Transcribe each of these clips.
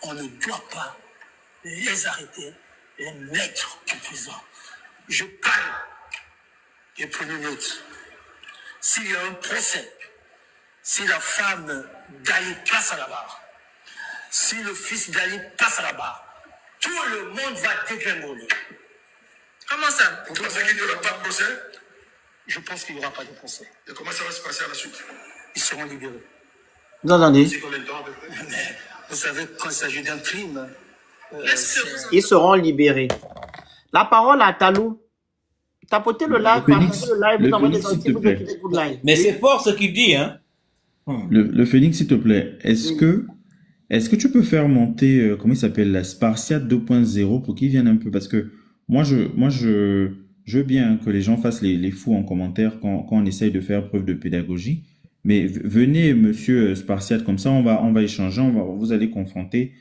On ne doit pas les arrêter, les mettre en prison. Je parle des premiers minutes. S'il y a un procès, si la femme d'Ali passe à la barre, si le fils d'Ali passe à la barre, tout le monde va dégringoler. Comment ça? Vous pensez qu'il n'y aura pas de procès? Je pense qu'il n'y aura pas de procès. Et comment ça va se passer à la suite? Ils seront libérés. Vous entendez? C'est combien de temps à peu près? Mais vous savez, quand il s'agit d'un crime, Ils seront libérés. La parole à Talou. Tapotez le live, partagez le live, vous envoyez des s'il te plaît. live. Mais c'est fort ce qu'il dit, hein. Le Phoenix, s'il te plaît, est-ce que tu peux faire monter, comment il s'appelle, la Spartiate 2.0 pour qu'il vienne un peu? Parce que moi, je veux bien que les gens fassent les fous en commentaire quand on essaye de faire preuve de pédagogie. Mais venez, monsieur Spartiate, comme ça, on va échanger, vous allez confronter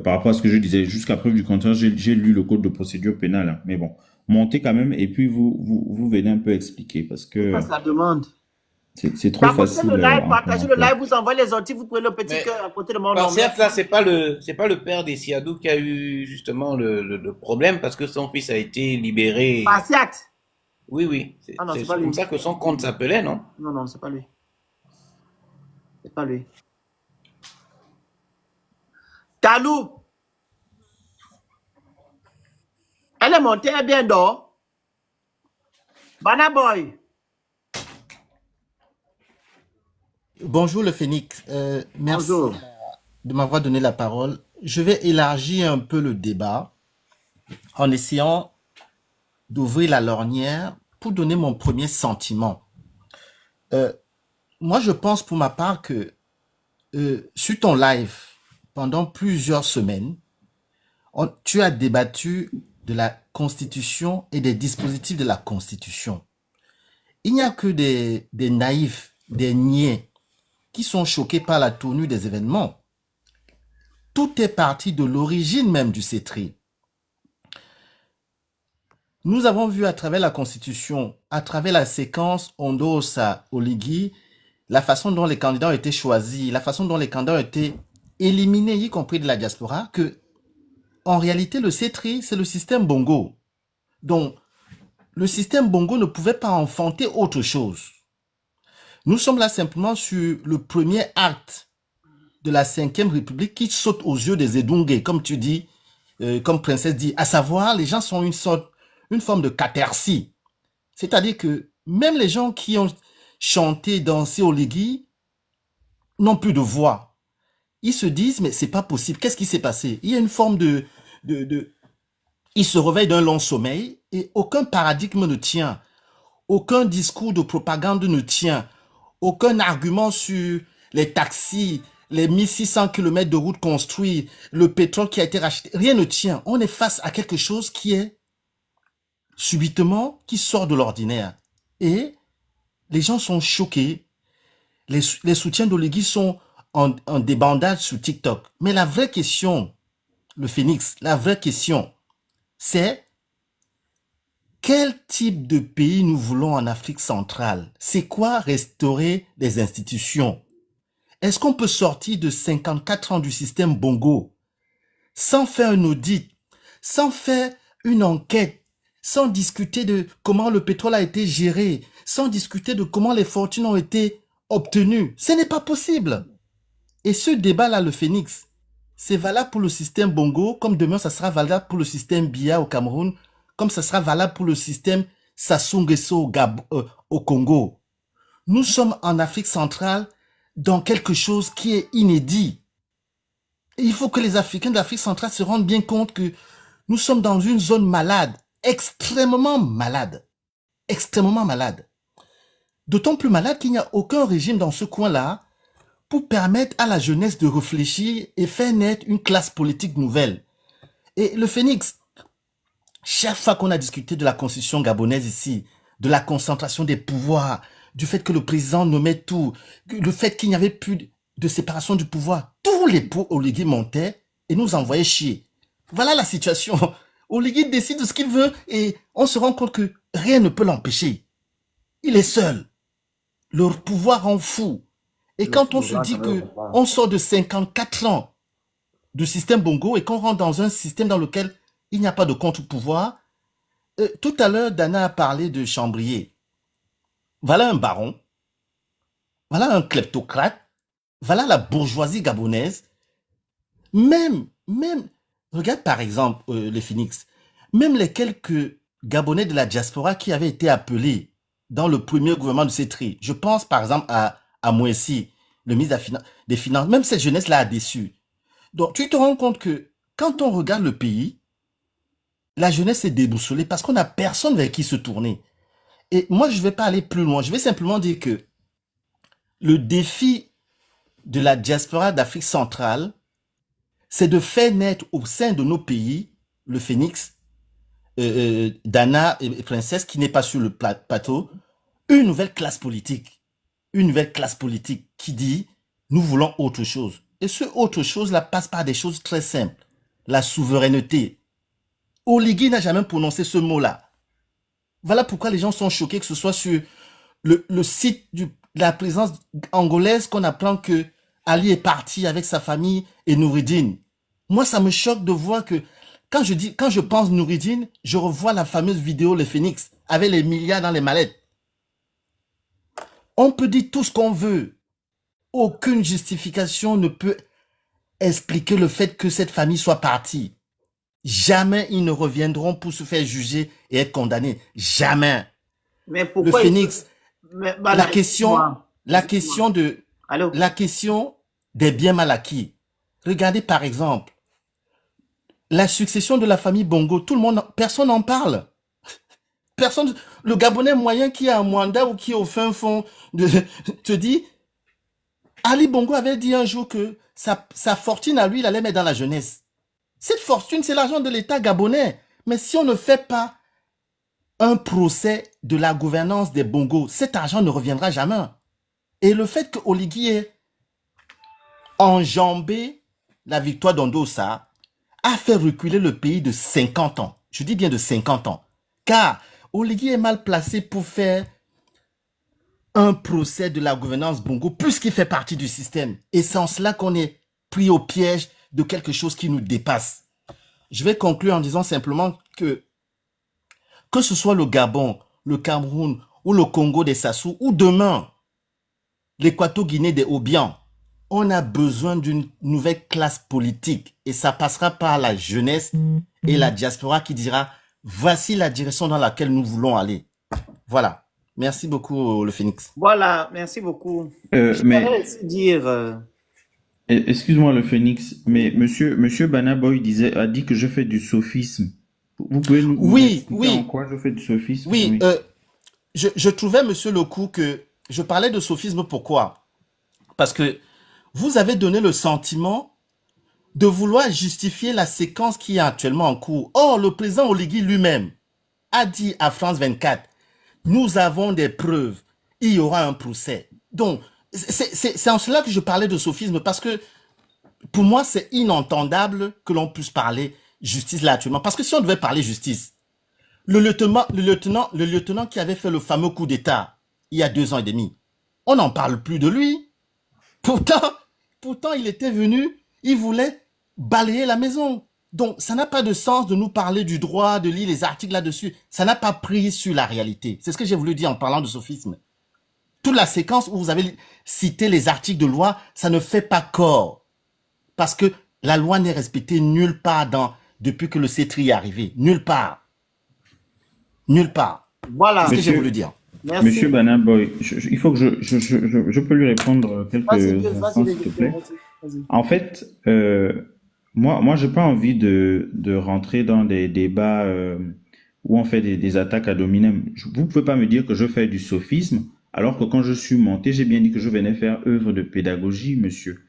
par rapport à ce que je disais. Jusqu'à preuve du contraire, j'ai lu le code de procédure pénale, hein. Mais bon, montez quand même et puis vous venez un peu expliquer parce que Passe la demande. c'est trop facile. Partagez le live, vous envoyez les orties, vous prenez le petit cœur à côté de mon nom. Certes, là, c'est pas le père des Siadou qui a eu justement le problème parce que son fils a été libéré. Spartiate. Oui. C'est comme ça que son compte s'appelait, non? Non, c'est pas lui. C'est pas lui. Talou. Elle est montée, elle est bien d'or. Bana Boy. Bonjour le Phoenix. Merci Bonjour. de m'avoir donné la parole. Je vais élargir un peu le débat en essayant d'ouvrir la lorgnière pour donner mon premier sentiment. Moi, je pense pour ma part que sur ton live, pendant plusieurs semaines, tu as débattu de la Constitution et des dispositifs de la Constitution. Il n'y a que des naïfs, des niais, qui sont choqués par la tournure des événements. Tout est parti de l'origine même du CETRI. Nous avons vu à travers la Constitution, à travers la séquence Ondosa-Oligui, la façon dont les candidats ont été choisis, la façon dont les candidats ont été éliminés, y compris de la diaspora, que en réalité, le CETRI, c'est le système Bongo. Donc, le système Bongo ne pouvait pas enfanter autre chose. Nous sommes là simplement sur le premier acte de la 5e République qui saute aux yeux des Edungé, comme tu dis, comme Princesse dit, à savoir, les gens sont une forme de catharsis. C'est-à-dire que même les gens qui ont chanté, dansé au Légui n'ont plus de voix. Ils se disent, mais c'est pas possible, qu'est-ce qui s'est passé? Il y a une forme ils se réveillent d'un long sommeil et aucun paradigme ne tient. Aucun discours de propagande ne tient. Aucun argument sur les taxis, les 1600 km de route construits, le pétrole qui a été racheté. Rien ne tient. On est face à quelque chose qui est subitement, qui sort de l'ordinaire. Et les gens sont choqués. Les soutiens d'Oligui sont en débandade sur TikTok. Mais la vraie question, le Phoenix, la vraie question, c'est quel type de pays nous voulons en Afrique centrale? C'est quoi restaurer les institutions? Est-ce qu'on peut sortir de 54 ans du système Bongo sans faire un audit, sans faire une enquête, sans discuter de comment le pétrole a été géré, sans discuter de comment les fortunes ont été obtenues? Ce n'est pas possible. Et ce débat-là, le Phoenix, c'est valable pour le système Bongo, comme demain, ça sera valable pour le système Biya au Cameroun, comme ça sera valable pour le système Sassou Nguesso au Congo. Nous sommes en Afrique centrale dans quelque chose qui est inédit. Et il faut que les Africains de l'Afrique centrale se rendent bien compte que nous sommes dans une zone malade, extrêmement malade. Extrêmement malade. D'autant plus malade qu'il n'y a aucun régime dans ce coin-là pour permettre à la jeunesse de réfléchir et faire naître une classe politique nouvelle. Et le Phoenix, chaque fois qu'on a discuté de la constitution gabonaise ici, de la concentration des pouvoirs, du fait que le président nommait tout, le fait qu'il n'y avait plus de séparation du pouvoir, tous les pots Oligui montaient et nous envoyaient chier. Voilà la situation. Oligui décide de ce qu'il veut et on se rend compte que rien ne peut l'empêcher. Il est seul. Leur pouvoir rend fou. Et quand on se dit que on sort de 54 ans du système Bongo et qu'on rentre dans un système dans lequel il n'y a pas de contre-pouvoir. Tout à l'heure, Dana a parlé de Chambrier. Voilà un baron, voilà un kleptocrate, voilà la bourgeoisie gabonaise. Même, regarde par exemple le Phoenix, même les quelques Gabonais de la diaspora qui avaient été appelés dans le premier gouvernement de Sétri, je pense par exemple à Mouessi, le ministre des Finances, même cette jeunesse-là a déçu. Donc tu te rends compte que quand on regarde le pays, la jeunesse est déboussolée parce qu'on n'a personne vers qui se tourner. Et moi, je ne vais pas aller plus loin. Je vais simplement dire que le défi de la diaspora d'Afrique centrale, c'est de faire naître au sein de nos pays, le Phoenix, Dana et Princesse, qui n'est pas sur le plateau, une nouvelle classe politique. Une nouvelle classe politique qui dit, nous voulons autre chose. Et ce autre chose-là passe par des choses très simples. La souveraineté. Oligui n'a jamais prononcé ce mot-là. Voilà pourquoi les gens sont choqués que ce soit sur le site de la présidence angolaise qu'on apprend que Ali est parti avec sa famille et Nouridine. Moi, ça me choque de voir que quand je pense Nouridine, je revois la fameuse vidéo Le Phoenix avec les milliards dans les mallettes. On peut dire tout ce qu'on veut. Aucune justification ne peut expliquer le fait que cette famille soit partie. Jamais ils ne reviendront pour se faire juger et être condamnés. Jamais. Mais pourquoi le Phoenix, la question Allô? la question des biens mal acquis. Regardez par exemple, la succession de la famille Bongo, personne n'en parle. Personne, le Gabonais moyen qui est à Mwanda ou qui est au fin fond te dit, Ali Bongo avait dit un jour que sa fortune à lui, il allait mettre dans la jeunesse. Cette fortune, c'est l'argent de l'État gabonais. Mais si on ne fait pas un procès de la gouvernance des Bongo, cet argent ne reviendra jamais. Et le fait que Oligui ait enjambé la victoire d'Ondossa a fait reculer le pays de 50 ans. Je dis bien de 50 ans. Car Oligui est mal placé pour faire un procès de la gouvernance Bongo puisqu'il fait partie du système. Et c'est en cela qu'on est pris au piège de quelque chose qui nous dépasse. Je vais conclure en disant simplement que ce soit le Gabon, le Cameroun ou le Congo des Sassou ou demain l'Équato-Guinée des Obiang, on a besoin d'une nouvelle classe politique et ça passera par la jeunesse et la diaspora qui dira voici la direction dans laquelle nous voulons aller. Voilà. Merci beaucoup, le Phoenix. Voilà, merci beaucoup. Mais aussi dire... excuse-moi, le Phoenix, mais monsieur Banaboy a dit que je fais du sophisme. Vous pouvez nous expliquer en quoi je fais du sophisme? Oui, je trouvais, monsieur Lecoux, que je parlais de sophisme. Pourquoi? Parce que vous avez donné le sentiment de vouloir justifier la séquence qui est actuellement en cours. Or, le président Oligui lui-même a dit à France 24, nous avons des preuves, il y aura un procès. Donc, c'est en cela que je parlais de sophisme, parce que pour moi, c'est inentendable que l'on puisse parler justice là actuellement. Parce que si on devait parler justice, le lieutenant qui avait fait le fameux coup d'État il y a 2 ans et demi, on n'en parle plus de lui. Pourtant, il était venu, il voulait balayer la maison. Donc, ça n'a pas de sens de nous parler du droit, de lire les articles là-dessus. Ça n'a pas pris sur la réalité. C'est ce que j'ai voulu dire en parlant de sophisme. Toute la séquence où vous avez cité les articles de loi, ça ne fait pas corps. Parce que la loi n'est respectée nulle part depuis que le CETRI est arrivé. Nulle part. Nulle part. Voilà. C'est ce que j'ai voulu dire. Merci. Monsieur Banaboy, il faut que je peux lui répondre quelques instants, s'il te plaît. En fait, moi, j'ai pas envie de rentrer dans des débats où on fait des attaques ad hominem. Vous pouvez pas me dire que je fais du sophisme, alors que quand je suis monté, j'ai bien dit que je venais faire œuvre de pédagogie, monsieur.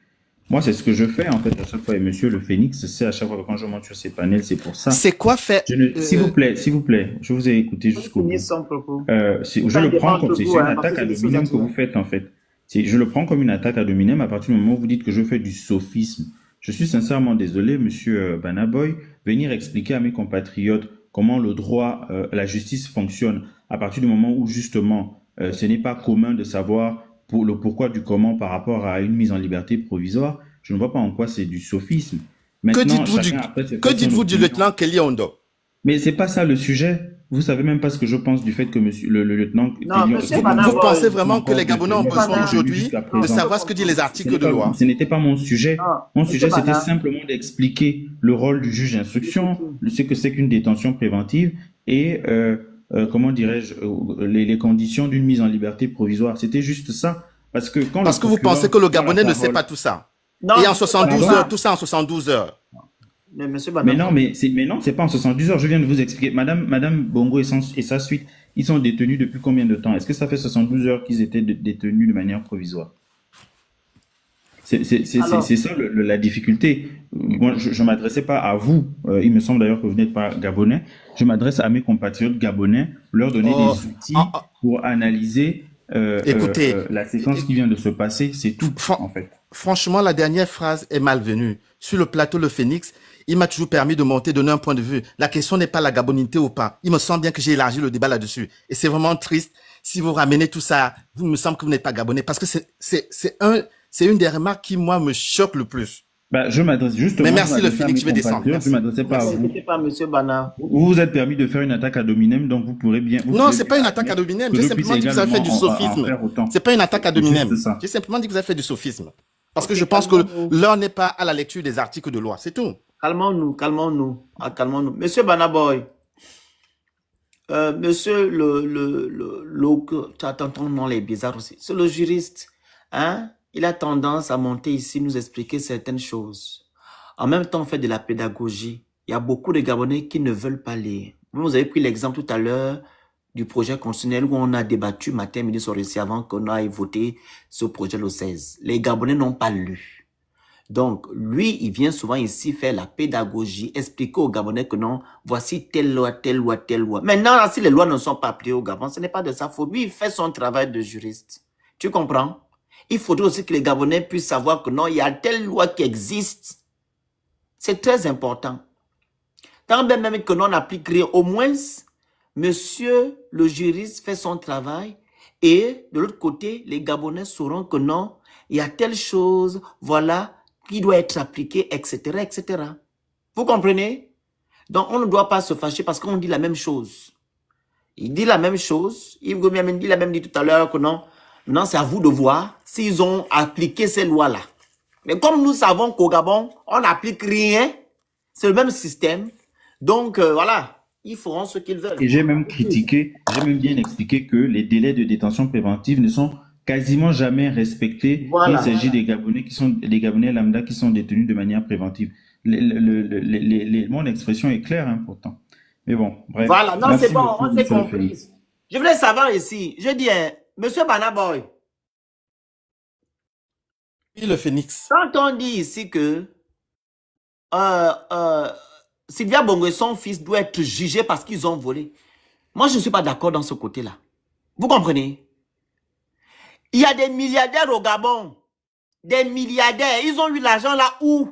Moi, c'est ce que je fais, en fait, à chaque fois. Et monsieur le Phoenix, c'est à chaque fois que quand je monte sur ces panels, c'est pour ça. C'est quoi faire... S'il vous plaît, je vous ai écouté jusqu'au bout. Je le prends comme c'est une attaque ad hominem que vous faites, en fait. Je le prends comme une attaque ad hominem à partir du moment où vous dites que je fais du sophisme. Je suis sincèrement désolé, monsieur Banaboy, venir expliquer à mes compatriotes comment le droit, la justice fonctionne à partir du moment où, justement, ce n'est pas commun de savoir pour le pourquoi du comment par rapport à une mise en liberté provisoire. Je ne vois pas en quoi c'est du sophisme. Maintenant, que dites-vous du lieutenant Kelly Ondo? Mais c'est pas ça le sujet. Vous savez même pas ce que je pense du fait que monsieur, le lieutenant... Non, monsieur Bana, vous pensez vraiment que les Gabonais ont besoin aujourd'hui de savoir ce que disent les articles de loi? Ce n'était pas mon sujet. Mon sujet, c'était Bana, simplement d'expliquer le rôle du juge d'instruction, ce que c'est qu'une détention préventive et, comment dirais-je, les conditions d'une mise en liberté provisoire. C'était juste ça. Parce que vous pensez que le Gabonais ne sait pas tout ça. non, Et en 72 heures, tout ça en 72 heures. mais monsieur Bana, mais non, c'est pas en 72 heures. Je viens de vous expliquer. Madame Bongo et sa suite, ils sont détenus depuis combien de temps? Est-ce que ça fait 72 heures qu'ils étaient détenus de manière provisoire? C'est ça la difficulté. Moi, je m'adressais pas à vous. Il me semble d'ailleurs que vous n'êtes pas gabonais. Je m'adresse à mes compatriotes gabonais, leur donner des outils pour analyser écoutez, la séquence qui vient de se passer. C'est tout, en fait. Franchement, la dernière phrase est malvenue. Sur le plateau Le Phénix, il m'a toujours permis de monter, donner un point de vue. La question n'est pas la gabonité ou pas. Il me semble bien que j'ai élargi le débat là-dessus. Et c'est vraiment triste. Si vous ramenez tout ça, vous me semble que vous n'êtes pas gabonais. Parce que c'est une des remarques qui, moi, me choque le plus. Bah, je m'adresse justement. Mais merci Le Phénix, je vais descendre. Je m'adressais pas à vous. n'inquiétez pas, monsieur Bana. Vous vous êtes permis de faire une attaque à Dominem, donc vous pourrez bien. Non, c'est pas une attaque à Dominem. J'ai simplement dit que vous avez fait du sophisme. C'est pas une attaque à Dominem. J'ai simplement dit que vous avez fait du sophisme. Parce que je pense que l'heure n'est pas à la lecture des articles de loi. C'est tout. Calmons-nous. Monsieur Banaboy, monsieur ton nom est bizarre aussi. C'est le juriste, hein? Il a tendance à monter ici, nous expliquer certaines choses. En même temps, on fait de la pédagogie. Il y a beaucoup de Gabonais qui ne veulent pas lire. Vous avez pris l'exemple tout à l'heure du projet constitutionnel où on a débattu matin, midi, soir ici avant qu'on aille voter ce projet le 16. Les Gabonais n'ont pas lu. Donc, lui, il vient souvent ici faire la pédagogie, expliquer aux Gabonais que non, voici telle loi, telle loi, telle loi. Maintenant, si les lois ne sont pas appliquées au Gabon, ce n'est pas de sa faute. Lui, il fait son travail de juriste. Tu comprends? Il faudrait aussi que les Gabonais puissent savoir que non, il y a telle loi qui existe. C'est très important. Tant bien même que non, on applique rien, au moins, monsieur le juriste fait son travail et de l'autre côté, les Gabonais sauront que non, il y a telle chose, voilà, qui doit être appliquée, etc., etc. Vous comprenez? Donc, on ne doit pas se fâcher parce qu'on dit la même chose. Il dit la même chose. Yves Gomiamen dit la même dit tout à l'heure que non. Maintenant, c'est à vous de voir s'ils ont appliqué ces lois-là. Mais comme nous savons qu'au Gabon, on n'applique rien, c'est le même système. Donc, voilà, ils feront ce qu'ils veulent. Et j'ai même critiqué, j'ai même bien expliqué que les délais de détention préventive ne sont quasiment jamais respectés. Voilà. Il s'agit des Gabonais des Gabonais lambda qui sont détenus de manière préventive. Mon expression est claire, hein, pourtant. Mais bon, bref. Voilà, non, c'est bon, on s'est compris. Je voulais savoir ici, je dis, monsieur Banaboy. Oui, Le Phénix. Quand on dit ici que Sylvia Bongo et son fils doivent être jugés parce qu'ils ont volé, moi, je ne suis pas d'accord dans ce côté-là. Vous comprenez? Il y a des milliardaires au Gabon. Des milliardaires. Ils ont eu l'argent là où?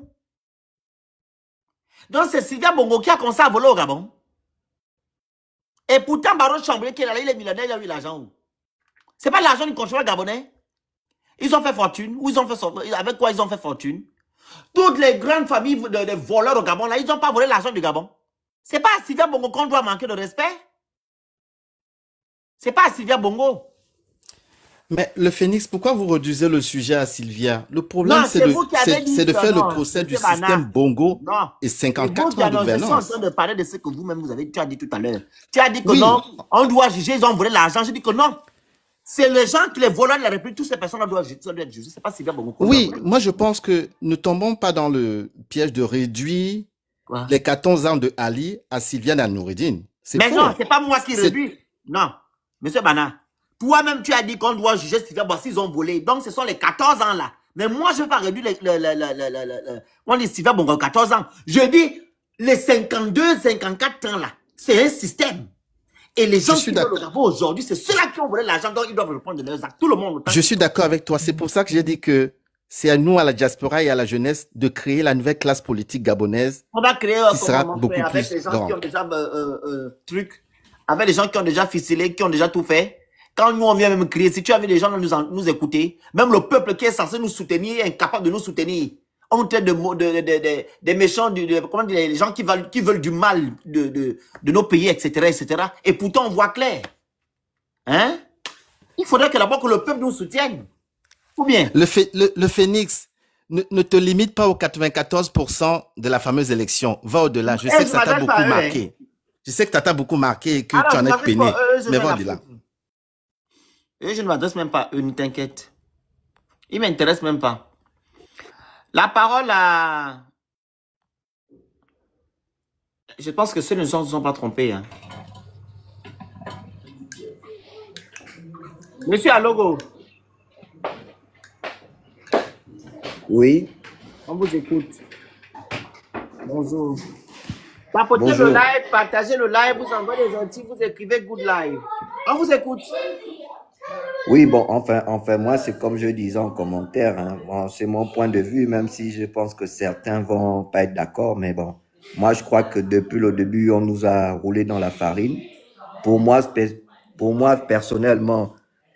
Donc, c'est Sylvia Bongo qui a commencé à voler au Gabon. Et pourtant, Baron Chambrier qui est là, il est milliardaire, il a eu l'argent où? C'est pas l'argent du contrôleur gabonais. Ils ont fait fortune. Ou ils ont fait, avec quoi ils ont fait fortune? Toutes les grandes familles de voleurs au Gabon, là, ils n'ont pas volé l'argent du Gabon. C'est pas à Sylvia Bongo qu'on doit manquer de respect. C'est pas à Sylvia Bongo. Mais Le Phénix, pourquoi vous réduisez le sujet à Sylvia? Le problème, c'est de faire le procès du système Bongo et 54 ans de gouvernance. Je suis en train de parler de ce que vous-même tu as dit tout à l'heure. Tu as dit que non, on doit juger, ils ont volé l'argent. Je dis que non. C'est les gens qui les volent de la République, toutes ces personnes doivent être jugées. C'est pas Sylvia Bongo. Oui, moi je pense que ne tombons pas dans le piège de réduire les 14 ans de Ali à Sylviane Noureddine. Mais faux. Non, c'est pas moi qui réduis. Non, monsieur Bana. Toi-même, tu as dit qu'on doit juger Sylvia Bongo s'ils ont volé. Donc, ce sont les 14 ans là. Mais moi, je ne vais pas réduire on dit Sylvia Bongo 14 ans. Je dis les 52, 54 ans là. C'est un système. Et les gens qui veulent le Gabon aujourd'hui, c'est ceux-là qui ont volé l'argent, donc ils doivent répondre de leurs actes. Tout le monde. Je suis d'accord avec toi. C'est pour ça que j'ai dit que c'est à nous, à la diaspora et à la jeunesse, de créer la nouvelle classe politique gabonaise. On va créer qui sera beaucoup avec plus les gens grande. qui ont déjà avec les gens qui ont déjà ficelé, qui ont déjà tout fait. Quand nous, on vient même crier, si tu avais des gens nous écouter, même le peuple qui est censé nous soutenir est incapable de nous soutenir. on traite des méchants, comment dire, les gens qui veulent du mal de nos pays, etc., etc. Et pourtant, on voit clair. Hein? Il faudrait que d'abord que le peuple nous soutienne. Ou bien? Le Phénix, ne te limite pas aux 94% de la fameuse élection. Va au-delà. Je sais que ça t'a beaucoup marqué. Je sais que ça t'a beaucoup marqué et que tu en es peiné. Mais va au-delà. Je ne m'adresse même pas à eux, ne t'inquiète. Ils ne m'intéressent même pas. La parole à... Je pense que ceux ne se sont pas trompés. Hein. Monsieur Alogo. Oui. On vous écoute. Bonjour. Tapotez le live, partagez le live, vous envoyez des articles, vous écrivez good live. On vous écoute. Oui, bon, enfin, moi, c'est comme je disais en commentaire, hein. Bon, c'est mon point de vue, même si je pense que certains vont pas être d'accord, mais bon, moi, je crois que depuis le début, on nous a roulé dans la farine. Pour moi, personnellement,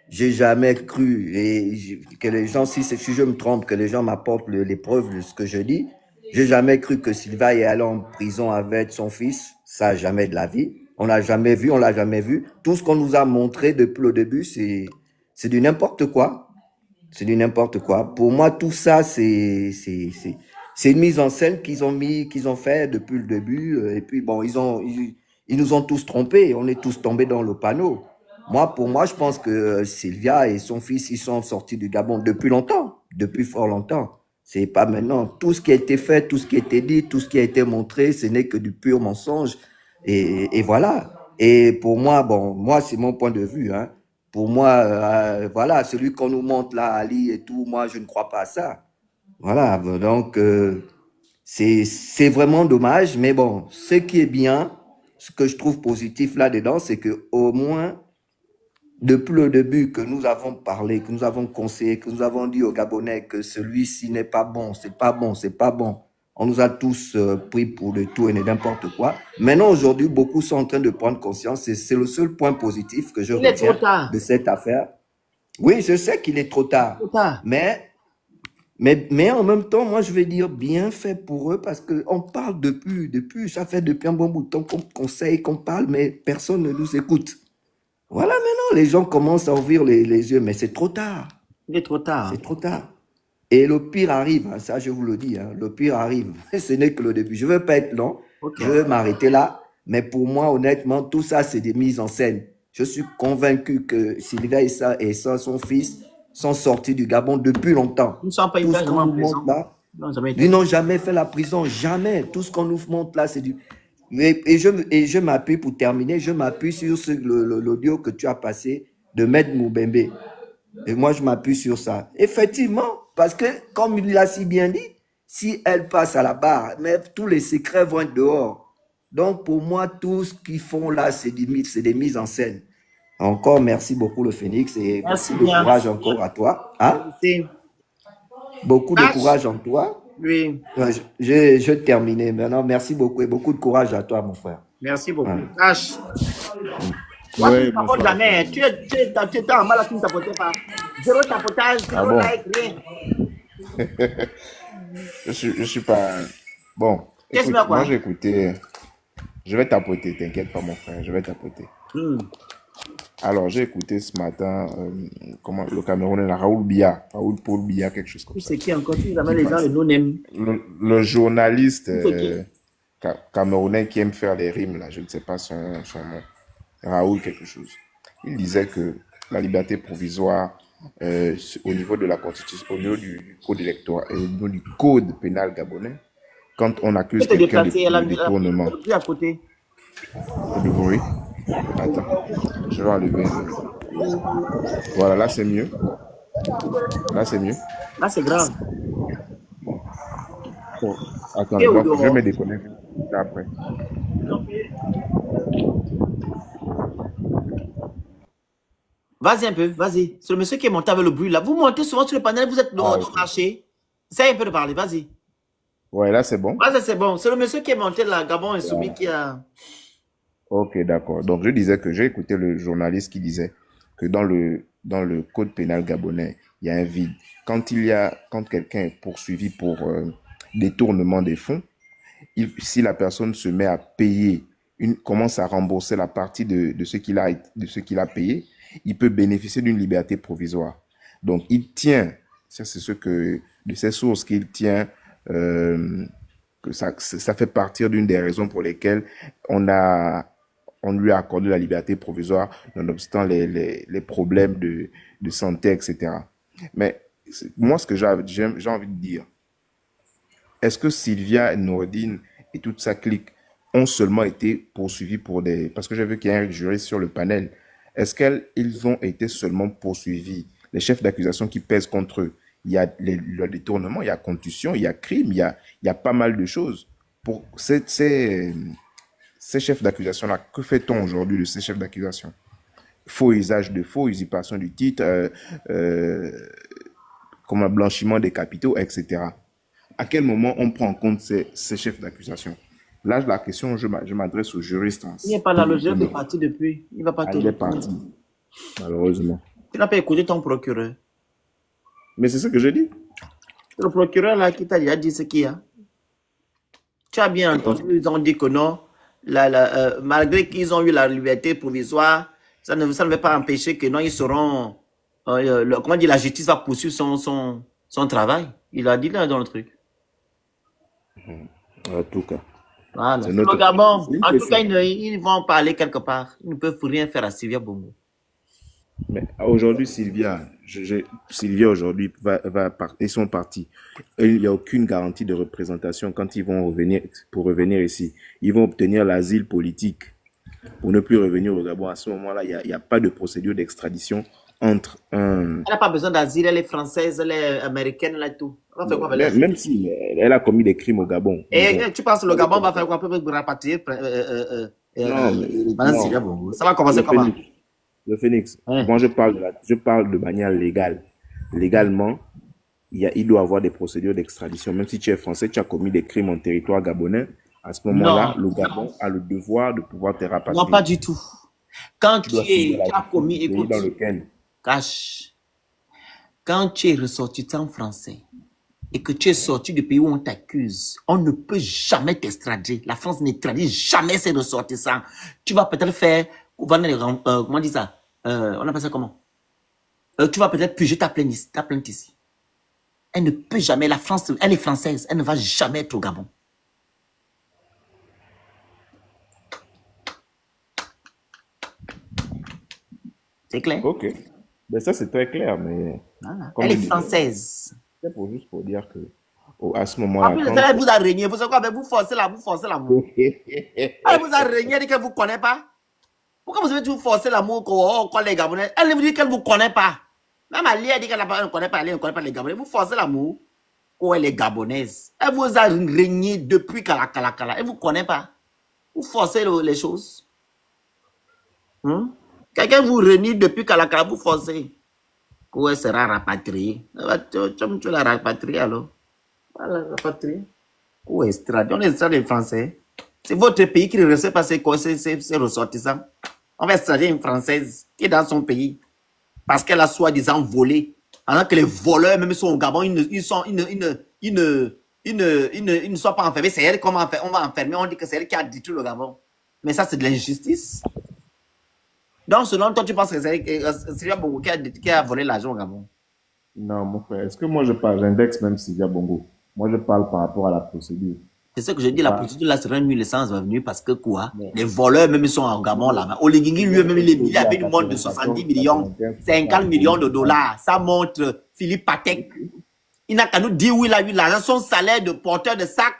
j'ai jamais cru, que les gens, si je me trompe, que les gens m'apportent les preuves de ce que je dis, j'ai jamais cru que Sylvain est allé en prison avec son fils, ça, jamais de la vie. On l'a jamais vu, on l'a jamais vu. Tout ce qu'on nous a montré depuis le début, c'est du n'importe quoi. C'est du n'importe quoi. Pour moi, tout ça, c'est une mise en scène qu'ils ont fait depuis le début. Et puis, bon, ils nous ont tous trompés. On est tous tombés dans le panneau. Pour moi, je pense que Sylvia et son fils, ils sont sortis du Gabon depuis longtemps. Depuis fort longtemps. C'est pas maintenant. Tout ce qui a été fait, tout ce qui a été dit, tout ce qui a été montré, ce n'est que du pur mensonge. Et voilà. Et pour moi, bon, moi, c'est mon point de vue, hein. Pour moi, voilà, celui qu'on nous montre là, Ali et tout, moi, je ne crois pas à ça. Voilà. Donc, c'est vraiment dommage. Mais bon, ce qui est bien, ce que je trouve positif là-dedans, c'est que au moins, depuis le début que nous avons parlé, que nous avons conseillé, que nous avons dit aux Gabonais que celui-ci n'est pas bon, c'est pas bon, c'est pas bon. On nous a tous pris pour le tout et n'importe quoi. Maintenant, aujourd'hui, beaucoup sont en train de prendre conscience et c'est le seul point positif que je retiens de cette affaire. Oui, je sais qu'il est trop tard. Mais en même temps, moi, je vais dire bien fait pour eux parce qu'on parle depuis, ça fait depuis un bon bout de temps qu'on conseille, qu'on parle, mais personne ne nous écoute. Voilà, maintenant, les gens commencent à ouvrir les yeux, mais c'est trop tard. Il est trop tard. C'est trop tard. Et le pire arrive, hein, ça je vous le dis, hein, le pire arrive. Ce n'est que le début. Je ne veux pas être long, je vais m'arrêter là, mais pour moi, honnêtement, tout ça, c'est des mises en scène. Je suis convaincu que Sylvia et son fils sont sortis du Gabon depuis longtemps. Ils ne sont pas tout ce qu'on nous montre là, ils n'ont jamais fait la prison, jamais. Tout ce qu'on nous montre là, c'est du... Et je m'appuie, pour terminer, je m'appuie sur l'audio que tu as passé de Maître Moubembe. Et moi, je m'appuie sur ça. Effectivement, parce que, comme il l'a si bien dit, si elle passe à la barre, mais tous les secrets vont être dehors. Donc, pour moi, tout ce qu'ils font là, c'est des mises en scène. Encore, merci beaucoup, le Phénix, et merci beaucoup de courage encore à toi. Hein? Beaucoup de courage en toi. Oui. Je terminais maintenant. Merci beaucoup et beaucoup de courage à toi, mon frère. Merci beaucoup. H. Oui, bonsoir. Jamais. Tu étais en mal, tu ne tapotais pas. Zéro tapotage, zéro like, rien. Je suis pas... Bon, écoute, moi j'ai écouté... Je vais tapoter, t'inquiète pas, mon frère, je vais tapoter. Alors, j'ai écouté ce matin, le Camerounais, Raoul Paul Biya, quelque chose comme ça. C'est qui encore? Tu jamais les gens, le non-aime. Le journaliste camerounais qui aime faire les rimes, là, je ne sais pas son nom. Raoul quelque chose. Il disait que la liberté provisoire, au niveau de la Constitution, au niveau du code électoral, au niveau du code pénal gabonais, quand on accuse quelqu'un de détournement. À côté. De bruit. Attends, je vais enlever. Voilà, là c'est mieux. Là c'est mieux. Là c'est grave. Oh, attends, je vais me déconnecter après. Vas-y un peu, vas-y. C'est le monsieur qui est monté avec le bruit là. Vous montez souvent sur le panel, vous êtes dans le marché. Essaye un peu de parler, vas-y. Ouais, là c'est bon. Vas-y, c'est bon. C'est le monsieur qui est monté là, Gabon Insoumis qui a... Ok, d'accord. Donc, je disais que j'ai écouté le journaliste qui disait que dans le code pénal gabonais, il y a un vide. Quand quelqu'un est poursuivi pour détournement des fonds, si la personne se met à payer, commence à rembourser la partie de ce qu'il a payé, il peut bénéficier d'une liberté provisoire. Donc, il tient, ça c'est de ces sources qu'il tient, que ça fait partir d'une des raisons pour lesquelles on lui a accordé la liberté provisoire, nonobstant les problèmes de santé, etc. Mais moi, ce que j'ai envie de dire, est-ce que Sylvia Noureddine et toute sa clique ont seulement été poursuivis parce que j'ai vu qu'il y a un juriste sur le panel, est-ce qu'ils ont été seulement poursuivis, les chefs d'accusation qui pèsent contre eux? Il y a le détournement, il y a contusion, il y a crime, il y a pas mal de choses. Pour ces chefs d'accusation-là, que fait-on aujourd'hui de ces chefs d'accusation? Faux usage de faux, usurpation du titre, comme un blanchiment des capitaux, etc. À quel moment on prend en compte ces chefs d'accusation? Là, la question, je m'adresse aux juristes. Il n'est pas là, le juge est parti depuis. Il va pas te Il est parti, malheureusement. Tu n'as pas écouté ton procureur. Mais c'est ce que je dis. Le procureur là qui t'a déjà dit ce qu'il y a. Tu as bien entendu, ils ont dit que non, malgré qu'ils ont eu la liberté provisoire, ça ne va pas empêcher que non, ils seront, comment dire, la justice va poursuivre son travail. Il a dit là dans le truc. En tout cas. Voilà. Le Gabon, en tout cas, ils vont parler quelque part. Ils ne peuvent rien faire à Sylvia Bongo. Mais aujourd'hui, Sylvia aujourd'hui ils sont partis. Il n'y a aucune garantie de représentation quand ils vont revenir ici. Ils vont obtenir l'asile politique pour ne plus revenir au Gabon. À ce moment-là, il n'y a pas de procédure d'extradition entre un... Elle n'a pas besoin d'asile, elle est française, elle est américaine, elle est tout. Elle va faire quoi avec Même si elle a commis des crimes au Gabon. Et tu penses que le Gabon va faire quoi pour rapatrier Madame Sylvia Bongo? Ça va commencer comment? Le Phénix, moi je parle de manière légale. Légalement, il doit y avoir des procédures d'extradition. Même si tu es français, tu as commis des crimes en territoire gabonais, à ce moment-là, le Gabon a le devoir de pouvoir te rapatrier. Non, pas du tout. Quand tu as commis, écoute, dans lequel... cache, quand tu es ressortissant français et que tu es sorti du pays où on t'accuse, on ne peut jamais t'extrader. La France n'extradite jamais ses ressortissants. Tu vas peut-être faire, comment on dit ça? On appelle ça comment? Tu vas peut-être puger ta plainte ici. Elle ne peut jamais, la France, elle est française, elle ne va jamais être au Gabon. C'est clair? Ok. Ben ça, c'est très clair, mais... Voilà. Elle est française. C'est juste pour dire que, à ce moment-là... Après, elle vous a régné. Vous savez quoi? Vous forcez l'amour. Elle vous a régné, elle dit qu'elle ne vous connaît pas. Pourquoi vous avez toujours forcé l'amour quand les Gabonais? Elle vous dit qu'elle ne vous connaît pas. Même Ali, elle dit qu'elle ne connaît pas, elle ne connaît pas les Gabonais. Vous forcez l'amour quand elle est gabonaise. Elle vous a régné depuis Kala. Elle ne vous connaît pas. Vous forcez les choses. Quelqu'un vous renie depuis Kala, vous forcez. Où elle sera rapatriée. Tu la rapatriée alors. Voilà, rapatriée. Où extradée? On extrade les Français. C'est votre pays qui ne reçoit pas ses ressortissants. On va extrader une Française qui est dans son pays. Parce qu'elle a soi-disant volé. Alors que les voleurs, même sont au Gabon, ils ne sont pas enfermés. C'est elle qu'on va enfermer. On dit que c'est elle qui a détruit le Gabon. Mais ça, c'est de l'injustice. Donc, selon toi, tu penses que c'est Sylvia Bongo qui a volé l'argent au Gabon? Non, mon frère. Est-ce que moi, j'indexe même Sylvia Bongo? Moi, je parle par rapport à la procédure. C'est ce que je dis, la procédure là serait nulle, l'essence va venir parce que quoi? Les voleurs même ils sont en Gabon là-bas. Oligingui lui-même, il avait une montre de 70 millions, 50 millions de dollars. Ça montre Philippe Patek. Il n'a qu'à nous dire où il a eu l'argent. Son salaire de porteur de sac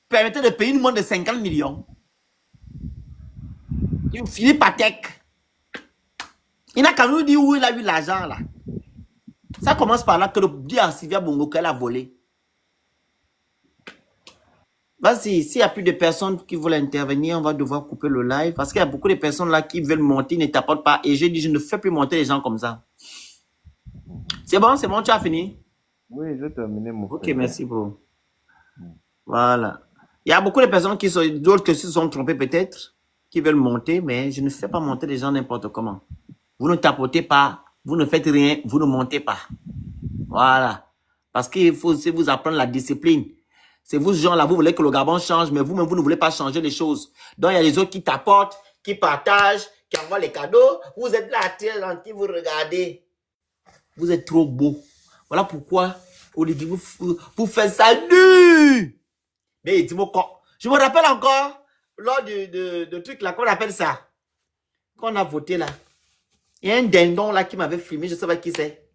permettait de payer une montre de 50 millions. Philippe Patek. Il n'a qu'à nous dire où il a eu l'argent là. Ça commence par là que de dire à Sylvia Bongo qu'elle a volé. Vas-y, s'il n'y a plus de personnes qui veulent intervenir, on va devoir couper le live. Parce qu'il y a beaucoup de personnes là qui veulent monter, ne t'apportent pas. Et j'ai dit, je ne fais plus monter les gens comme ça. C'est bon, tu as fini? Oui, j'ai terminé mon frère. Ok, merci bro. Voilà. Il y a beaucoup de personnes qui sont, d'autres qui se sont trompés peut-être, qui veulent monter, mais je ne fais pas monter les gens n'importe comment. Vous ne tapotez pas, vous ne faites rien, vous ne montez pas. Voilà. Parce qu'il faut aussi vous apprendre la discipline. C'est vous, ce genre-là, vous voulez que le Gabon change, mais vous-même, vous ne voulez pas changer les choses. Donc, il y a les autres qui t'apportent, qui partagent, qui envoient les cadeaux. Vous êtes là, très gentil, vous regardez. Vous êtes trop beau. Voilà pourquoi, Olivier, vous faites ça nu. Mais dis-moi quoi. Je me rappelle encore, lors de truc là, qu'on appelle ça. Qu'on a voté là. Il y a un dindon là qui m'avait filmé, je ne sais pas qui c'est.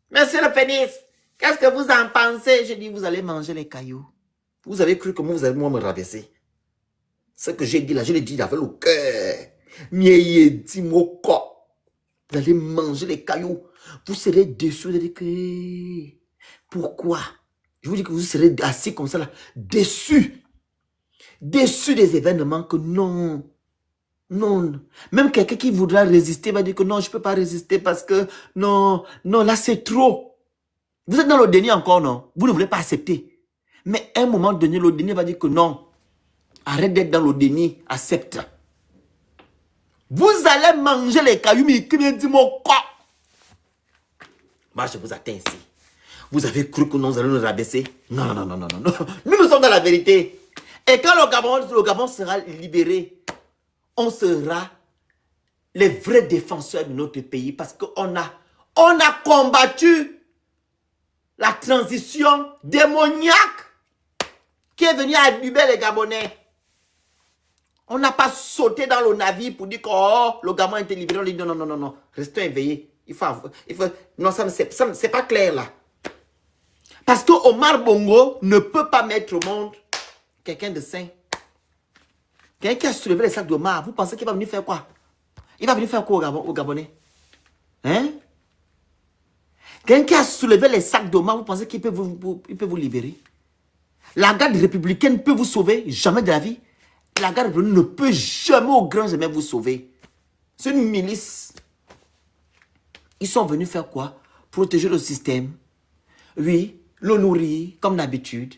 Monsieur le pénis, qu'est-ce que vous en pensez? Je dis, vous allez manger les cailloux. Vous avez cru que moi, vous allez moi me rabaisser. Ce que j'ai dit là, je l'ai dit avec le cœur. Mieye dimoko. Vous allez manger les cailloux. Vous serez déçus. Vous allez dire que... Pourquoi? Je vous dis que vous serez assis comme ça là, déçus. Déçus des événements que non. Non. Même quelqu'un qui voudra résister va dire que non, je ne peux pas résister parce que non, non, là c'est trop. Vous êtes dans le déni encore, non? Vous ne voulez pas accepter. Mais à un moment donné, le déni va dire que non. Arrête d'être dans le déni, accepte. Vous allez manger les cailloux, mais qui me dit mon quoi? Moi, je vous attends ici. Vous avez cru que nous allons nous rabaisser? Non, non, non, non, non, non. Nous sommes dans la vérité. Et quand le Gabon sera libéré, on sera les vrais défenseurs de notre pays parce qu'on a combattu la transition démoniaque qui est venue abuser les Gabonais. On n'a pas sauté dans le navire pour dire que oh, le Gabon a été libéré. On dit non, non, non, non, non. Restons éveillés. Il faut, non, ça c'est pas clair là. Parce que Omar Bongo ne peut pas mettre au monde quelqu'un de sain. Quelqu'un qui a soulevé les sacs d'Omar, vous pensez qu'il va venir faire quoi? Il va venir faire quoi au Gabonais? Hein? Quelqu'un qui a soulevé les sacs d'Omar, vous pensez qu'il peut vous libérer? La garde républicaine peut vous sauver? Jamais de la vie. La garde républicaine ne peut jamais au grand jamais vous sauver. C'est une milice. Ils sont venus faire quoi? Protéger le système. Oui, le nourrir, comme d'habitude.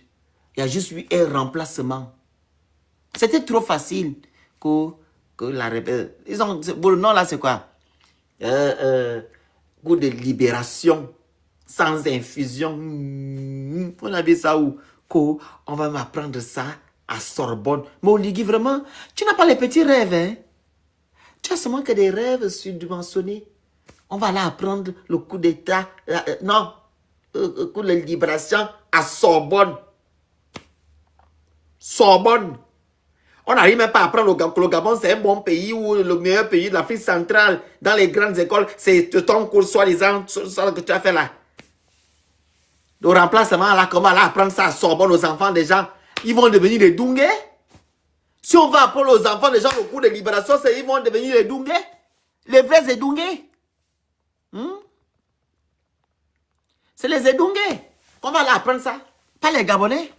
Il y a juste eu un remplacement. C'était trop facile que la rébellion. Ils ont, bon, le nom là, c'est quoi? Goût de libération, sans infusion. On a vu ça où? On va m'apprendre ça à Sorbonne. Mais Oligui, vraiment, tu n'as pas les petits rêves, hein? Tu as seulement que des rêves surdimensionnés. On va là apprendre le coup d'état, non, le coup de libération à Sorbonne. Sorbonne. On n'arrive même pas à apprendre que le Gabon, c'est un bon pays ou le meilleur pays de l'Afrique centrale. Dans les grandes écoles, c'est ton cours soi-disant que tu as fait là. Le remplacement, là, comment là apprendre ça à Sorbonne aux enfants des gens? Ils vont devenir des Doungués. Si on va apprendre aux enfants des gens le cours de libération, ils vont devenir des Doungués. Les vrais Edouнгés. C'est les Edouнгés. On va là apprendre ça. Pas les Gabonais.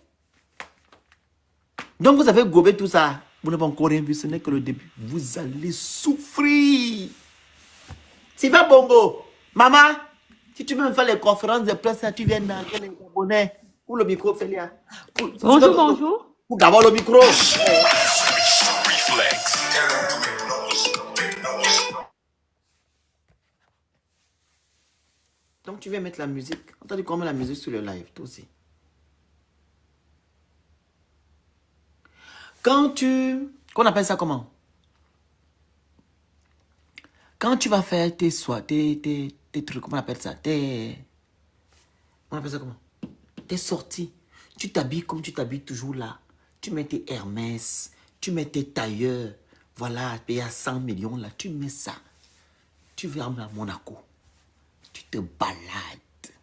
Donc vous avez gobé tout ça. Vous n'avez encore rien vu, ce n'est que le début. Vous allez souffrir. Sylvain Bongo, maman, si tu veux me faire les conférences de presse, tu viens dans les Gabonais. Où le micro, Félia? Bonjour, bonjour. Où d'abord le micro? Donc tu viens mettre la musique. On t'a dit qu'on met la musique sur le live, toi aussi. Quand tu... Qu'on appelle ça comment? Quand tu vas faire tes trucs, comment on appelle ça? On appelle ça comment? Tes sorties. Tu t'habilles comme tu t'habilles toujours là. Tu mets tes Hermès, tu mets tes tailleurs. Voilà, payé à 100 millions là. Tu mets ça. Tu vas à Monaco. Tu te balades.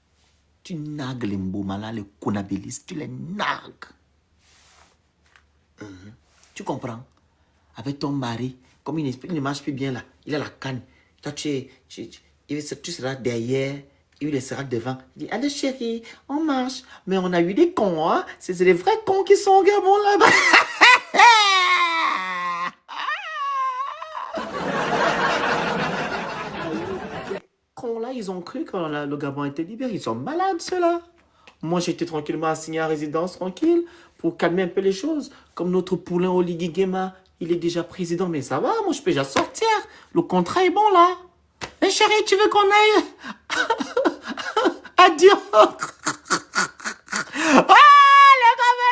Tu nagues les Mbomala, les Konabilis. Tu les nagues. Tu comprends? Avec ton mari, comme il ne marche plus bien là, il a la canne. Toi, tu seras derrière, il sera devant. Il dit, allez chérie, on marche. Mais on a eu des cons, hein? C'est des vrais cons qui sont au Gabon là-bas. Les cons là, ils ont cru que le Gabon était libéré. Ils sont malades ceux-là. Moi, j'étais tranquillement assigné à résidence tranquille pour calmer un peu les choses. Comme notre poulain Oligui Nguema, il est déjà président, mais ça va, moi je peux déjà sortir. Le contrat est bon là. Mais chérie, tu veux qu'on aille à Dior? Ah, le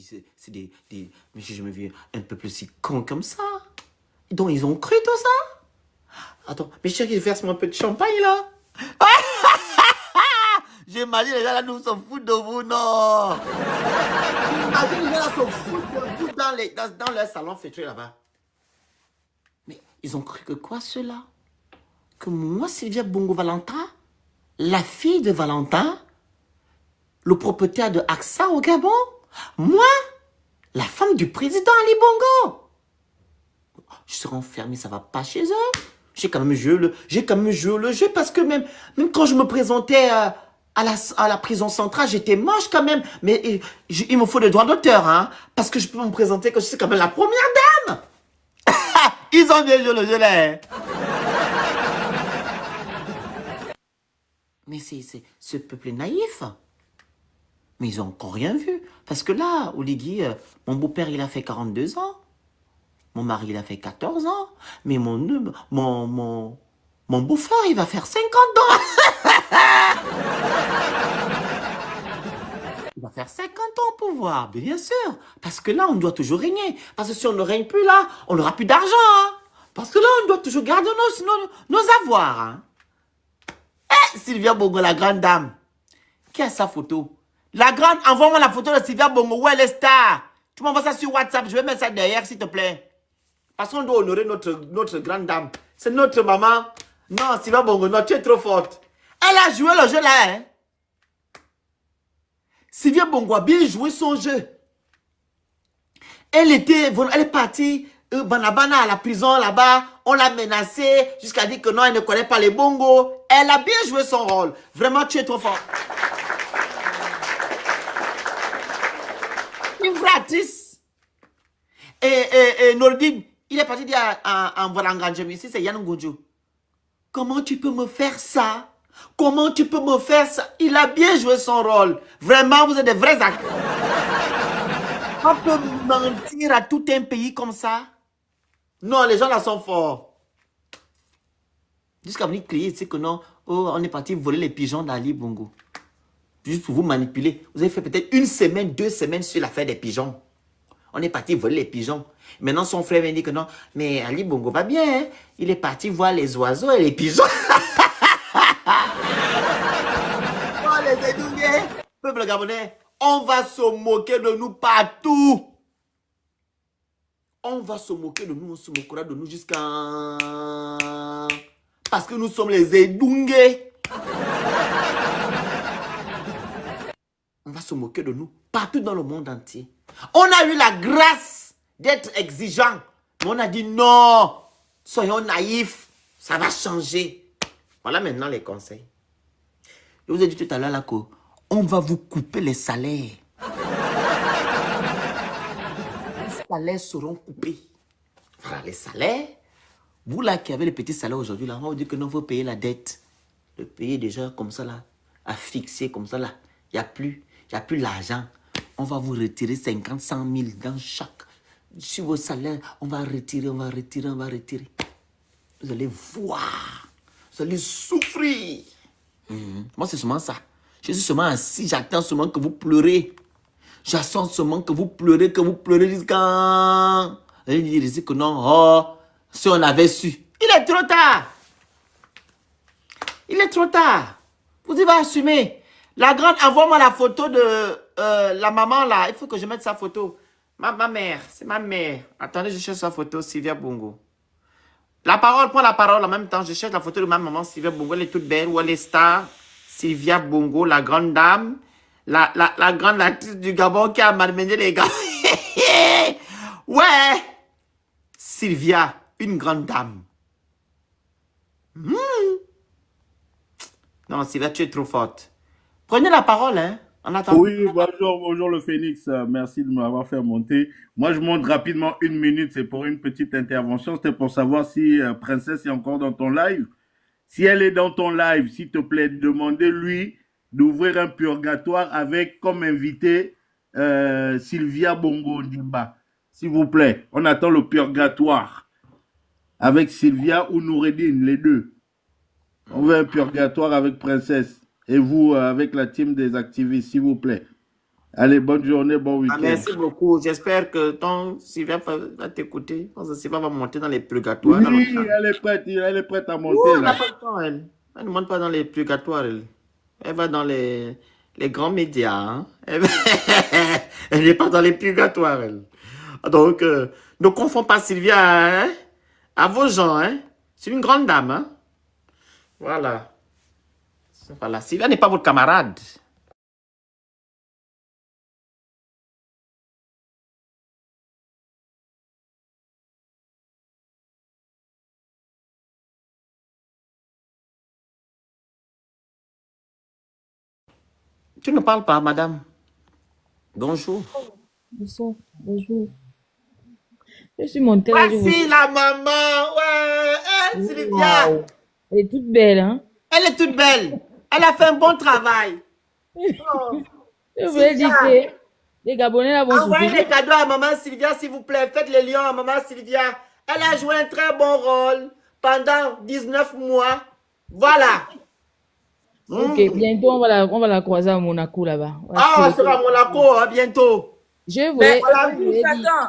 C'est mais je me vis un peu plus si con comme ça. Donc ils ont cru tout ça. Attends, mais je sais qu'ils versent un peu de champagne là. J'imagine les gens là, nous s'en foutent de vous, non. J'imagine les gens là s'en foutent de vous dans leur salon fêtué là-bas. Mais ils ont cru que quoi ceux-là? Que moi, Sylvia Bongo Valentin, la fille de Valentin, le propriétaire de AXA au Gabon, moi, la femme du président Ali Bongo. Je serai enfermé, ça va pas chez eux. J'ai quand même joué le jeu parce que même quand je me présentais à la prison centrale, j'étais moche quand même. Mais il me faut des droits d'auteur, hein, parce que je peux me présenter que je suis quand même la première dame. Ils ont bien joué le jeu là. Mais c'est ce peuple naïf. Mais ils ont encore rien vu. Parce que là, Oligui, mon beau-père, il a fait 42 ans. Mon mari, il a fait 14 ans. Mais mon beau-frère, il va faire 50 ans. Il va faire 50 ans au pouvoir, bien sûr. Parce que là, on doit toujours régner. Parce que si on ne règne plus là, on n'aura plus d'argent. Hein. Parce que là, on doit toujours garder nos avoirs. Hein. Eh, Sylvia Bongo, la grande dame. Qui a sa photo? La grande, envoie-moi la photo de Sylvia Bongo. Où elle est star? Tu m'envoies ça sur WhatsApp. Je vais mettre ça derrière, s'il te plaît. Parce qu'on doit honorer notre grande dame. C'est notre maman. Non, Sylvia Bongo, non, tu es trop forte. Elle a joué le jeu là, hein. Sylvia Bongo a bien joué son jeu. Elle est partie Banabana à la prison là-bas. On l'a menacée jusqu'à dire que non, elle ne connaît pas les bongos. Elle a bien joué son rôle. Vraiment, tu es trop fort. Une vraie actrice. Et Nordine, il est parti dire à Mvarangandjem, ici c'est Yann Ngonjo. Comment tu peux me faire ça? Comment tu peux me faire ça? Il a bien joué son rôle. Vraiment, vous êtes des vrais acteurs. On peut mentir à tout un pays comme ça? Non, les gens là sont forts. Jusqu'à venir crier, c'est que non, oh, on est parti voler les pigeons d'Ali Bongo. Juste pour vous manipuler. Vous avez fait peut-être 1 semaine, 2 semaines sur l'affaire des pigeons. On est parti voler les pigeons. Maintenant, son frère vient dire que non, mais Ali Bongo va bien. Hein? Il est parti voir les oiseaux et les pigeons. Oh, les Edougués, peuple gabonais, on va se moquer de nous partout. On va se moquer de nous, on se moquera de nous jusqu'à... Parce que nous sommes les Edougués. On va se moquer de nous partout dans le monde entier. On a eu la grâce d'être exigeants. Mais on a dit non, soyons naïfs, ça va changer. Voilà maintenant les conseils. Je vous ai dit tout à l'heure là qu'on va vous couper les salaires. Les salaires seront coupés. Voilà les salaires. Vous là qui avez les petits salaires aujourd'hui, là, on va vous dire que non, il faut payer la dette. Le payer déjà comme ça là, à fixer comme ça là. Il n'y a plus l'argent. On va vous retirer 50, 100 000 dans chaque. Sur vos salaires, on va retirer. Vous allez voir. Vous allez souffrir. Moi, c'est seulement ça. Je suis seulement assis, j'attends seulement que vous pleurez. J'attends seulement que vous pleurez jusqu'à... Et dire que non, oh, si on avait su. Il est trop tard. Il est trop tard. Vous devez assumer. La grande, envoie-moi la photo de la maman là. Il faut que je mette sa photo. Ma mère, c'est ma mère. Attendez, je cherche sa photo, Sylvia Bongo. Prends la parole en même temps. Je cherche la photo de ma maman, Sylvia Bongo. Elle est toute belle. Où elle est star. Sylvia Bongo, la grande dame. La grande actrice du Gabon qui a malmené les gars. Ouais. Sylvia, une grande dame. Non, Sylvia, tu es trop forte. Prenez la parole, hein. En attendant. Oui, bonjour le Phénix. Merci de m'avoir fait monter. Moi, je monte rapidement 1 minute. C'est pour une petite intervention. C'était pour savoir si Princesse est encore dans ton live. Si elle est dans ton live, s'il te plaît, demandez-lui d'ouvrir un purgatoire avec comme invité Sylvia Bongo Ndimba. S'il vous plaît, on attend le purgatoire avec Sylvia ou Noureddine, les deux. On veut un purgatoire avec Princesse. et vous, avec la team des activistes, s'il vous plaît. Allez, bonne journée, bon week-end. Merci beaucoup. J'espère que ton Sylvia va t'écouter. Je pense que Sylvia va monter dans les purgatoires. Oui, elle est prête à monter. Elle n'a pas le temps, elle. Elle ne monte pas dans les purgatoires, elle. Elle va dans les grands médias. Hein. Elle n'est pas dans les purgatoires, elle. Donc, ne confond pas Sylvia hein, à vos gens. Hein. C'est une grande dame. Hein. Voilà. Voilà. Sylvia n'est pas votre camarade. Tu ne parles pas, madame. Bonjour. Bonsoir, bonjour. Je suis montée là. Voici la maman. Ouais, Sylvia. Wow. Elle est toute belle, hein? Elle est toute belle. Elle a fait un bon travail. Oh. Je voulais dire que les Gabonais là vont envoyez souffrir. les cadeaux à maman Sylvia, s'il vous plaît. Faites les lions à maman Sylvia. Elle a joué un très bon rôle pendant 19 mois. Voilà. Ok, bientôt on va la croiser à Monaco là-bas. Ah, c'est à Monaco, à bientôt. Je voulais. Mais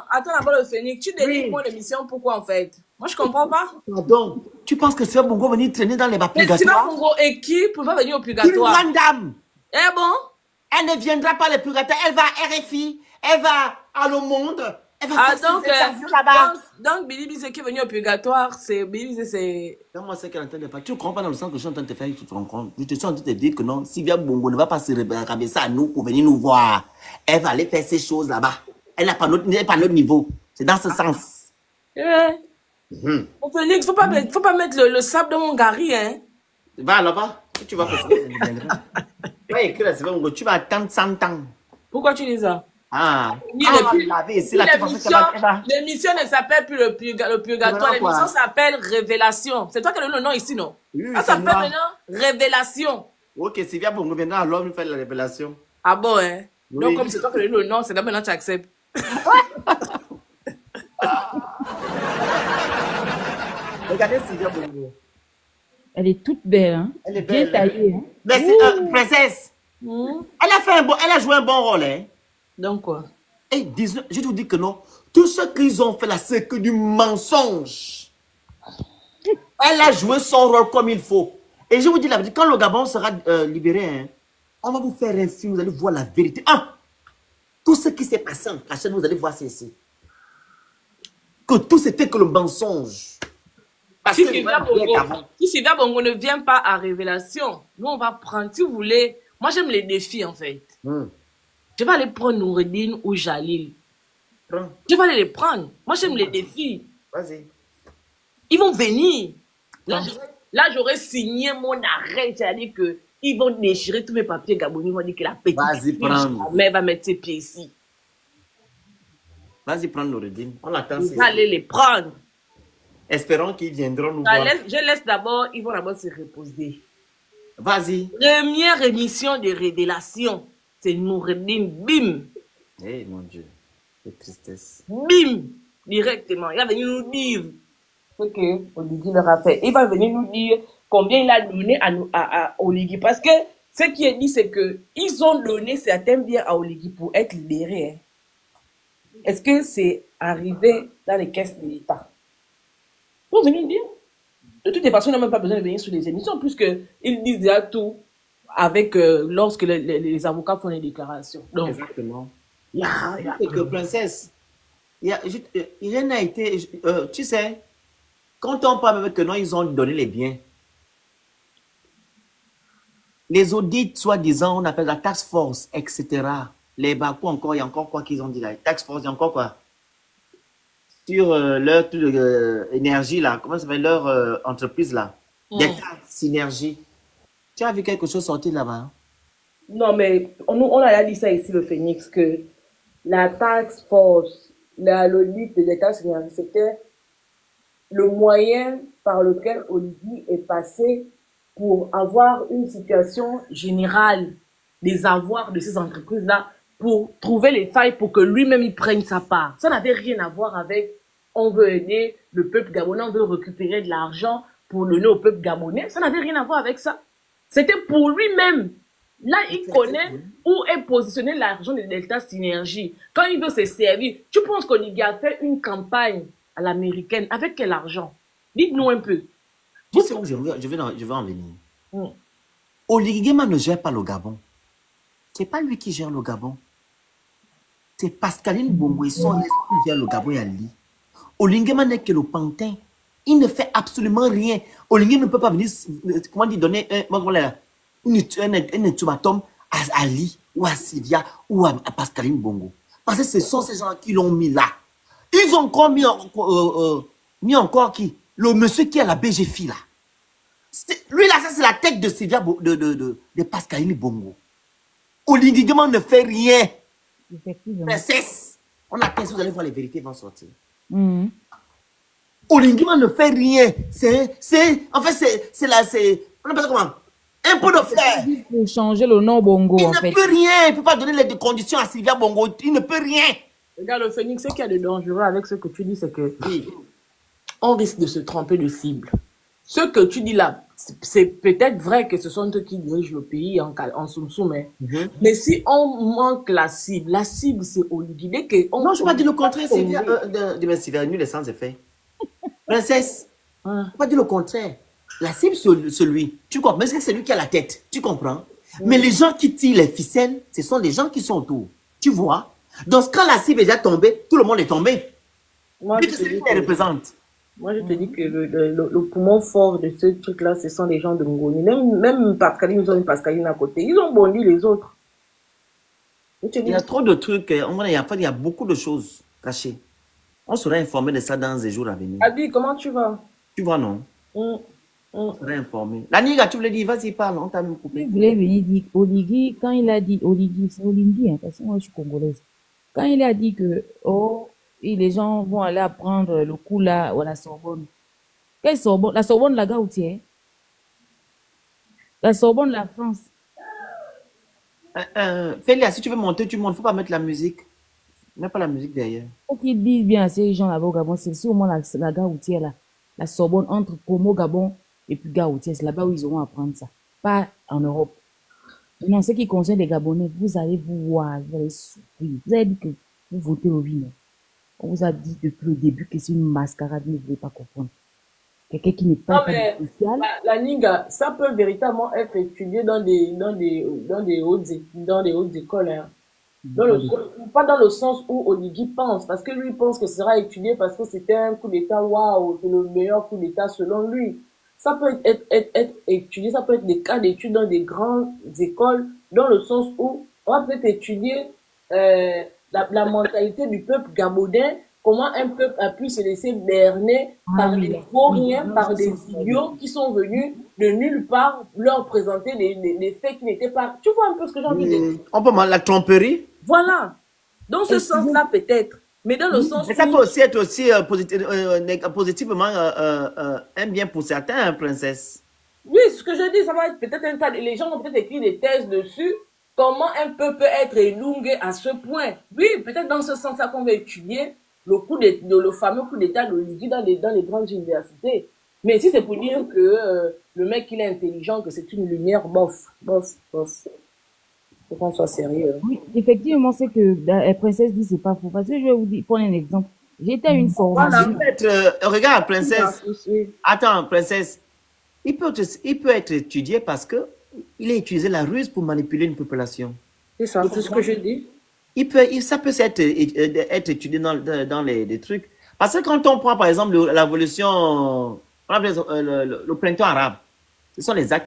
attends d'abord le Phénix. Tu délivres mon émission, pourquoi en fait? Moi je comprends pas. Pardon, tu penses que Sylvia Bongo va venir traîner dans les Mais purgatoires? Sylvia Bongo et qui pour pas venir au Une purgatoire? grande dame. Eh bon? Elle ne viendra pas les purgatoires. Elle va à RFI. Elle va à Le Monde. Elle va faire ses interviews là-bas. Donc Billy Bizet qui est venu au purgatoire, c'est Billy Bizet, c'est... Moi, c'est qu'elle est en train de faire. Tu ne comprends pas dans le sens que je suis en train de te faire, tu te rends compte. Je te suis en train de te dire que non, Sylvia Bongo ne va pas se rabaisser à nous pour venir nous voir. Elle va aller faire ces choses là-bas. Elle n'est pas notre niveau. C'est dans ce sens. Au Phénix, faut pas mettre le sable dans mon gari, hein. Va là-bas. Tu vas passer. Tu vas écrire à Sylvia Bongo. Tu vas attendre 100 ans. Pourquoi tu dis ça? L'émission ne s'appelle plus le purgatoire, l'émission s'appelle Révélation. C'est toi qui as le nom ici, non? Ça s'appelle maintenant Révélation. Ok, Sylvia Bongo viendra alors nous faire la révélation. Ah bon, hein? Oui. Donc, comme c'est toi qui as le nom, c'est là maintenant que tu acceptes. Regardez Sylvia Bongo. Elle est toute belle, hein? Elle est bien belle. taillée, hein? Mais princesse, elle a joué un bon rôle, hein? Donc quoi? Et je vous dis que non. Tout ce qu'ils ont fait là, c'est que du mensonge. Elle a joué son rôle comme il faut. Et je vous dis la vérité, quand le Gabon sera libéré, hein, on va vous faire un film, vous allez voir la vérité. Tout ce qui s'est passé en cachette, vous allez voir ceci. Que tout c'était que le mensonge. Parce Si que Sylvia Bongo ne vient pas à Révélation, nous on va prendre, si vous voulez, moi j'aime les défis en fait. Je vais aller prendre Noureddin ou Jalil. Je vais aller les prendre. Moi j'aime les défis. Vas-y. Ils vont venir. Là j'aurais signé mon arrêt, c'est-à-dire que ils vont déchirer tous mes papiers gabonais. Ils vont dire que la petite fille jamais va mettre ses pieds ici. Vas-y, prends Noureddin. On attend. On va aller les prendre. Espérons qu'ils viendront nous voir. Je laisse d'abord, ils vont d'abord se reposer. Vas-y. Première émission de Révélation, c'est Noureddin, bim. Eh mon Dieu, quelle tristesse. Bim, directement. Il va venir nous dire ce que Oligui leur a fait. Il va venir nous dire combien il a donné à Oligui. Parce que ce qui est dit, c'est que ils ont donné certains biens à Oligui pour être libérés. Hein. Est-ce que c'est arrivé dans les caisses de l'État? Ils vont venir dire. De toutes les façons, ils n'ont même pas besoin de venir sur les émissions, puisqu'ils disent déjà tout avec lorsque les avocats font les déclarations. Donc, exactement. C'est que princesse, rien n'a été. Tu sais, quand on parle avec que non, ils ont donné les biens. Les audits, soi-disant, on appelle la task force, etc. Les Bakou encore, il y a encore quoi qu'ils ont dit là. Task force, il y a encore quoi? Sur leur énergie là, comment ça s'appelle leur entreprise là? D'État, synergie. Tu as vu quelque chose sortir là-bas? Hein? Non, mais on a dit ça ici, le Phénix, que la task force, l'audit de l'État synergie, c'était le moyen par lequel Oligui est passé pour avoir une situation générale des avoirs de ces entreprises-là, pour trouver les failles pour que lui-même il prenne sa part. Ça n'avait rien à voir avec on veut aider le peuple gabonais, on veut récupérer de l'argent pour donner au peuple gabonais. Ça n'avait rien à voir avec ça. C'était pour lui-même. Là, il connaît où est positionné l'argent de Delta Synergie. Quand il veut se servir, tu penses qu'Oligui a fait une campagne à l'américaine avec quel argent? Dites-nous un peu. Tu sais où je vais en venir. Oligui Nguema ne gère pas le Gabon. C'est pas lui qui gère le Gabon. C'est Pascaline Bongo et son qui gère le Gabon et Ali. Oligui Nguema n'est que le pantin. Il ne fait absolument rien. Oligui ne peut pas venir, comment dire, donner un ultimatum à Ali ou à Sylvia ou à Pascaline Bongo. Parce que ce sont ces gens qui l'ont mis là. Ils ont encore mis encore qui? Le monsieur qui a la BGFI là. Lui là, ça c'est la tête de Sylvia de Pascaline Bongo. Oligui Nguema ne fait rien. Effectivement. Princesse, on attend, vous allez voir les vérités vont sortir. Oligui Nguema ne fait rien. En fait, on appelle ça comment? Un peu de flair. Il faut changer le nom Bongo, Il en ne fait. peut rien. Il ne peut pas donner les conditions à Sylvia Bongo. Il ne peut rien. Regarde, le Phoenix, ce qu'il y a de dangereux avec ce que tu dis, c'est que on risque de se tromper de cible. Ce que tu dis là, c'est peut-être vrai que ce sont eux qui dirigent le pays en soum-soum. Mais si on manque la cible c'est Oligui. Non, je ne vais pas dire le contraire. Sylvia, nul et sans effet. Princesse, je ne vais pas dire le contraire. La cible, c'est lui. Tu comprends? Mais c'est lui qui a la tête. Tu comprends? Mais les gens qui tirent les ficelles, ce sont les gens qui sont autour. Tu vois? Donc, quand la cible est déjà tombée, tout le monde est tombé. Moi, je te dis qu'elle représente. Moi, je te dis que le poumon fort de ce truc-là, ce sont les gens de Ngoni. Même Pascaline, ils ont une Pascaline à côté. Ils ont bondi les autres. Il y a trop de trucs. Il y a beaucoup de choses cachées. On sera informé de ça dans les jours à venir. Adi, comment tu vas? Tu vois, non? On sera informé. La Niga, tu voulais dire, vas-y, parle, on t'a même coupé. Je voulais venir dire, Oligui, quand il a dit, Oligui, c'est Oligui, hein, parce que moi je suis congolaise. Quand il a dit que, et les gens vont aller apprendre le coup là, à la Sorbonne. Quelle Sorbonne? La Sorbonne, la Gautier. La Sorbonne, la France. Félia, si tu veux monter, tu montes. Il ne faut pas mettre la musique. Mets pas la musique derrière. Faut qu'ils disent bien à ces gens là-bas au Gabon, c'est sûrement la Gautier là. La Sorbonne entre Como, Gabon et puis Gautier. C'est là-bas où ils auront à apprendre ça. Pas en Europe. Non, ce qui concerne les Gabonais, vous allez vous voir, vous allez souffrir. Vous avez dit que vous votez au vin. On vous a dit depuis le début que c'est une mascarade, vous ne voulez pas comprendre. Quelqu'un qui n'est pas social. La Niga, ça peut véritablement être étudié dans des hautes écoles. Hein. Pas dans le sens où Oligui pense, parce que lui pense que ce sera étudié parce que c'était un coup d'État, waouh, c'est le meilleur coup d'État selon lui. Ça peut être étudié, ça peut être des cas d'études dans des grandes écoles, dans le sens où on va peut-être étudier la mentalité du peuple gabonais, comment un peuple a pu se laisser berner par des vauriens, par des idiots qui sont venus de nulle part leur présenter des faits qui n'étaient pas... Tu vois un peu ce que j'ai envie de dire? On peut la tromperie. Voilà. Dans ce sens-là, peut-être. Mais dans le sens où... Ça peut aussi être aussi positivement un bien pour certains, princesse. Oui, ce que je dis, ça va être peut-être un tas... Les gens vont peut-être écrire des thèses dessus. Comment un peuple peut être élongué à ce point? Oui, peut-être dans ce sens-là qu'on va étudier le fameux coup d'État de Oligui dans les grandes universités. Mais si c'est pour dire que le mec, il est intelligent, que c'est une lumière, bof. Faut qu'on soit sérieux. Oui, effectivement, c'est que la princesse dit c'est pas faux. Parce que je vais vous dire, prendre un exemple. J'étais à une formation. Regarde, princesse. Attends, princesse. Il peut être étudié parce que il a utilisé la ruse pour manipuler une population. C'est ça, c'est ce que je dis. Ça peut être étudié dans les trucs. Parce que quand on prend, par exemple, la révolution, le printemps arabe, ce sont les actes